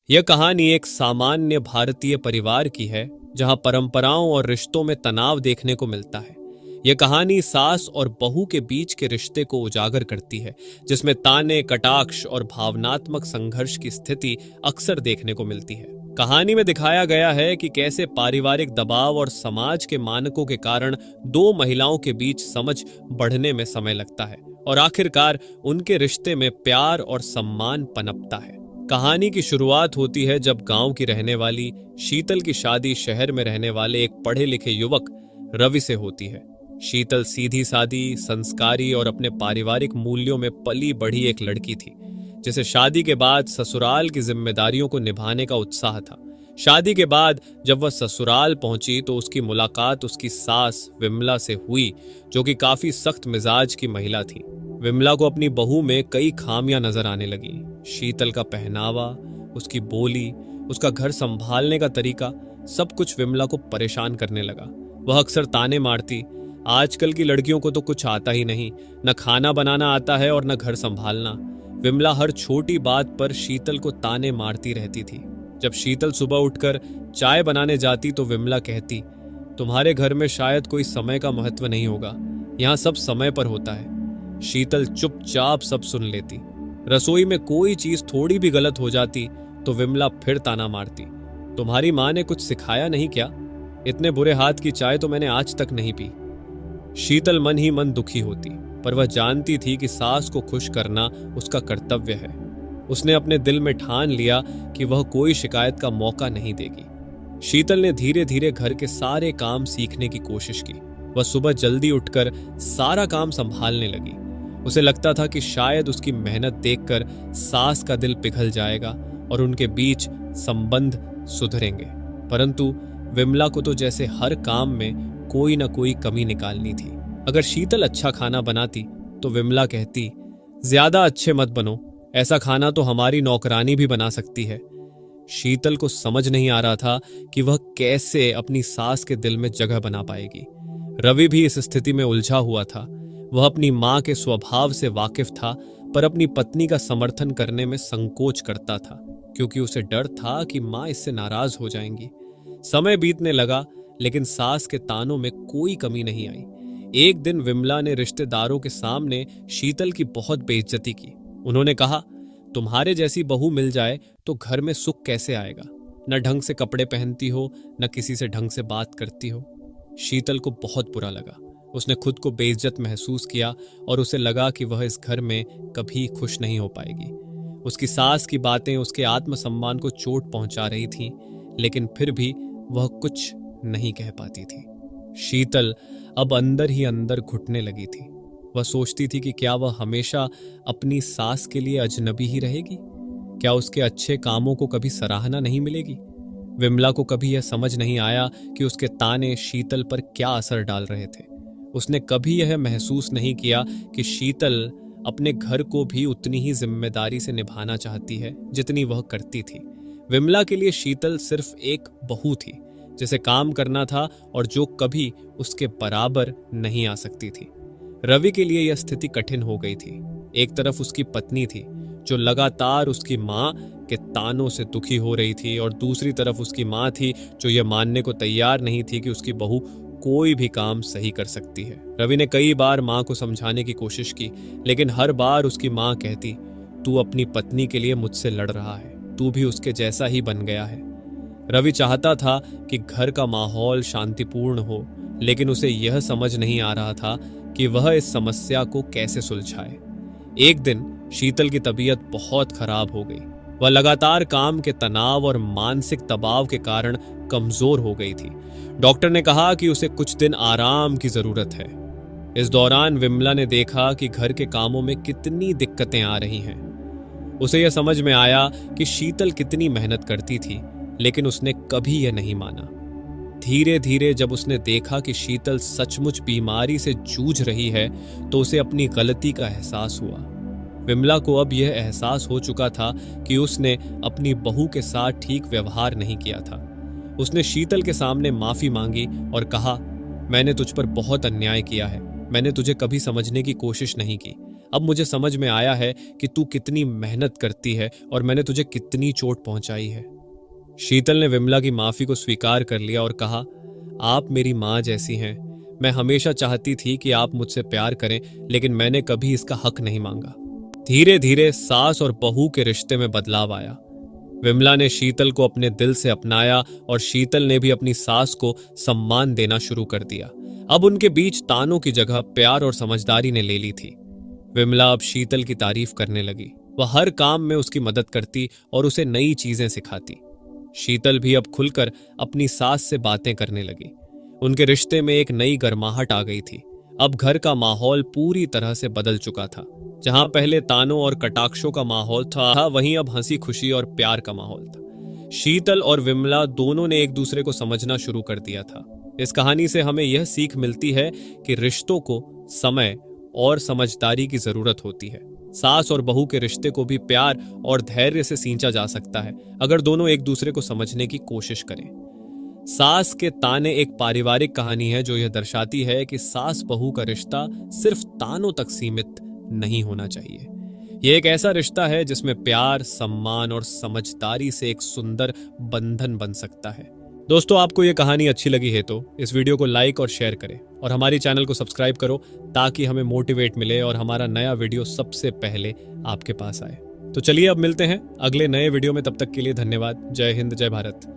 यह कहानी एक सामान्य भारतीय परिवार की है जहां परंपराओं और रिश्तों में तनाव देखने को मिलता है। यह कहानी सास और बहू के बीच के रिश्ते को उजागर करती है, जिसमें ताने, कटाक्ष और भावनात्मक संघर्ष की स्थिति अक्सर देखने को मिलती है। कहानी में दिखाया गया है कि कैसे पारिवारिक दबाव और समाज के मानकों के कारण दो महिलाओं के बीच समझ बढ़ने में समय लगता है और आखिरकार उनके रिश्ते में प्यार और सम्मान पनपता है। कहानी की शुरुआत होती है जब गांव की रहने वाली शीतल की शादी शहर में रहने वाले एक पढ़े लिखे युवक रवि से होती है। शीतल सीधी सादी, संस्कारी और अपने पारिवारिक मूल्यों में पली बढ़ी एक लड़की थी, जिसे शादी के बाद ससुराल की जिम्मेदारियों को निभाने का उत्साह था। शादी के बाद जब वह ससुराल पहुंची तो उसकी मुलाकात उसकी सास विमला से हुई, जो कि काफी सख्त मिजाज की महिला थी। विमला को अपनी बहू में कई खामियां नजर आने लगी। शीतल का पहनावा, उसकी बोली, उसका घर संभालने का तरीका, सब कुछ विमला को परेशान करने लगा। वह अक्सर ताने मारती, आजकल की लड़कियों को तो कुछ आता ही नहीं, न खाना बनाना आता है और न घर संभालना। विमला हर छोटी बात पर शीतल को ताने मारती रहती थी। जब शीतल सुबह उठकर चाय बनाने जाती तो विमला कहती, तुम्हारे घर में शायद कोई समय का महत्व नहीं होगा, यहाँ सब समय पर होता है। शीतल चुपचाप सब सुन लेती। रसोई में कोई चीज थोड़ी भी गलत हो जाती तो विमला फिर ताना मारती, तुम्हारी माँ ने कुछ सिखाया नहीं क्या? इतने बुरे हाथ की चाय तो मैंने आज तक नहीं पी। शीतल मन ही मन दुखी होती, पर वह जानती थी कि सास को खुश करना उसका कर्तव्य है। उसने अपने दिल में ठान लिया कि वह कोई शिकायत का मौका नहीं देगी। शीतल ने धीरे धीरे घर के सारे काम सीखने की कोशिश की। वह सुबह जल्दी उठकर सारा काम संभालने लगी। उसे लगता था कि शायद उसकी मेहनत देखकर सास का दिल पिघल जाएगा और उनके बीच संबंध सुधरेंगे, परंतु विमला को तो जैसे हर काम में कोई ना कोई कमी निकालनी थी। अगर शीतल अच्छा खाना बनाती तो विमला कहती, ज्यादा अच्छे मत बनो, ऐसा खाना तो हमारी नौकरानी भी बना सकती है। शीतल को समझ नहीं आ रहा था कि वह कैसे अपनी सास के दिल में जगह बना पाएगी। रवि भी इस स्थिति में उलझा हुआ था। वह अपनी मां के स्वभाव से वाकिफ था, पर अपनी पत्नी का समर्थन करने में संकोच करता था, क्योंकि उसे डर था कि मां इससे नाराज हो जाएंगी। समय बीतने लगा, लेकिन सास के तानों में कोई कमी नहीं आई। एक दिन विमला ने रिश्तेदारों के सामने शीतल की बहुत बेइज्जती की। उन्होंने कहा, तुम्हारे जैसी बहू मिल जाए तो घर में सुख कैसे आएगा? न ढंग से कपड़े पहनती हो, न किसी से ढंग से बात करती हो। शीतल को बहुत बुरा लगा। उसने खुद को बेइज्जत महसूस किया और उसे लगा कि वह इस घर में कभी खुश नहीं हो पाएगी। उसकी सास की बातें उसके आत्मसम्मान को चोट पहुंचा रही थीं, लेकिन फिर भी वह कुछ नहीं कह पाती थी। शीतल अब अंदर ही अंदर घुटने लगी थी। वह सोचती थी कि क्या वह हमेशा अपनी सास के लिए अजनबी ही रहेगी? क्या उसके अच्छे कामों को कभी सराहना नहीं मिलेगी? विमला को कभी यह समझ नहीं आया कि उसके ताने शीतल पर क्या असर डाल रहे थे। उसने कभी यह महसूस नहीं किया कि शीतल अपने घर को भी उतनी ही जिम्मेदारी से निभाना चाहती है जितनी वह करती थी। विमला के लिए शीतल सिर्फ एक बहू थी, जिसे काम करना था और जो कभी उसके बराबर नहीं आ सकती थी। रवि के लिए यह स्थिति कठिन हो गई थी। एक तरफ उसकी पत्नी थी जो लगातार उसकी मां के तानों से दुखी हो रही थी, और दूसरी तरफ उसकी मां थी जो यह मानने को तैयार नहीं थी कि उसकी बहू कोई भी काम सही कर सकती है। रवि ने कई बार मां को समझाने की कोशिश की, लेकिन हर बार उसकी मां कहती, तू अपनी पत्नी के लिए मुझसे लड़ रहा है, तू भी उसके जैसा ही बन गया है। रवि चाहता था कि घर का माहौल शांतिपूर्ण हो, लेकिन उसे यह समझ नहीं आ रहा था कि वह इस समस्या को कैसे सुलझाए। एक दिन शीतल की तबीयत बहुत खराब हो गई। वह लगातार काम के तनाव और मानसिक दबाव के कारण कमजोर हो गई थी। डॉक्टर ने कहा कि उसे कुछ दिन आराम की जरूरत है। इस दौरान विमला ने देखा कि घर के कामों में कितनी दिक्कतें आ रही हैं। उसे यह समझ में आया कि शीतल कितनी मेहनत करती थी, लेकिन उसने कभी यह नहीं माना। धीरे धीरे जब उसने देखा कि शीतल सचमुच बीमारी से जूझ रही है, तो उसे अपनी गलती का एहसास हुआ। विमला को अब यह एहसास हो चुका था कि उसने अपनी बहू के साथ ठीक व्यवहार नहीं किया था। उसने शीतल के सामने माफी मांगी और कहा, मैंने तुझ पर बहुत अन्याय किया है, मैंने तुझे कभी समझने की कोशिश नहीं की। अब मुझे समझ में आया है कि तू कितनी मेहनत करती है और मैंने तुझे कितनी चोट पहुंचाई है। शीतल ने विमला की माफी को स्वीकार कर लिया और कहा, आप मेरी माँ जैसी हैं। मैं हमेशा चाहती थी कि आप मुझसे प्यार करें, लेकिन मैंने कभी इसका हक नहीं मांगा। धीरे धीरे सास और बहू के रिश्ते में बदलाव आया। विमला ने शीतल को अपने दिल से अपनाया और शीतल ने भी अपनी सास को सम्मान देना शुरू कर दिया। अब उनके बीच तानों की जगह प्यार और समझदारी ने ले ली थी। विमला अब शीतल की तारीफ करने लगी। वह हर काम में उसकी मदद करती और उसे नई चीजें सिखाती। शीतल भी अब खुलकर अपनी सास से बातें करने लगी। उनके रिश्ते में एक नई गर्माहट आ गई थी। अब घर का माहौल पूरी तरह से बदल चुका था। जहां पहले तानों और कटाक्षों का माहौल था, वहीं अब हंसी खुशी और प्यार का माहौल था। शीतल और विमला दोनों ने एक दूसरे को समझना शुरू कर दिया था। इस कहानी से हमें यह सीख मिलती है कि रिश्तों को समय और समझदारी की जरूरत होती है। सास और बहू के रिश्ते को भी प्यार और धैर्य से सींचा जा सकता है, अगर दोनों एक दूसरे को समझने की कोशिश करें। सास के ताने एक पारिवारिक कहानी है जो यह दर्शाती है कि सास बहू का रिश्ता सिर्फ तानों तक सीमित नहीं होना चाहिए। यह एक ऐसा रिश्ता है जिसमें प्यार, सम्मान और समझदारी से एक सुंदर बंधन बन सकता है। दोस्तों, आपको यह कहानी अच्छी लगी है तो इस वीडियो को लाइक और शेयर करें और हमारी चैनल को सब्सक्राइब करो ताकि हमें मोटिवेट मिले और हमारा नया वीडियो सबसे पहले आपके पास आए। तो चलिए अब मिलते हैं अगले नए वीडियो में। तब तक के लिए धन्यवाद। जय हिंद, जय भारत।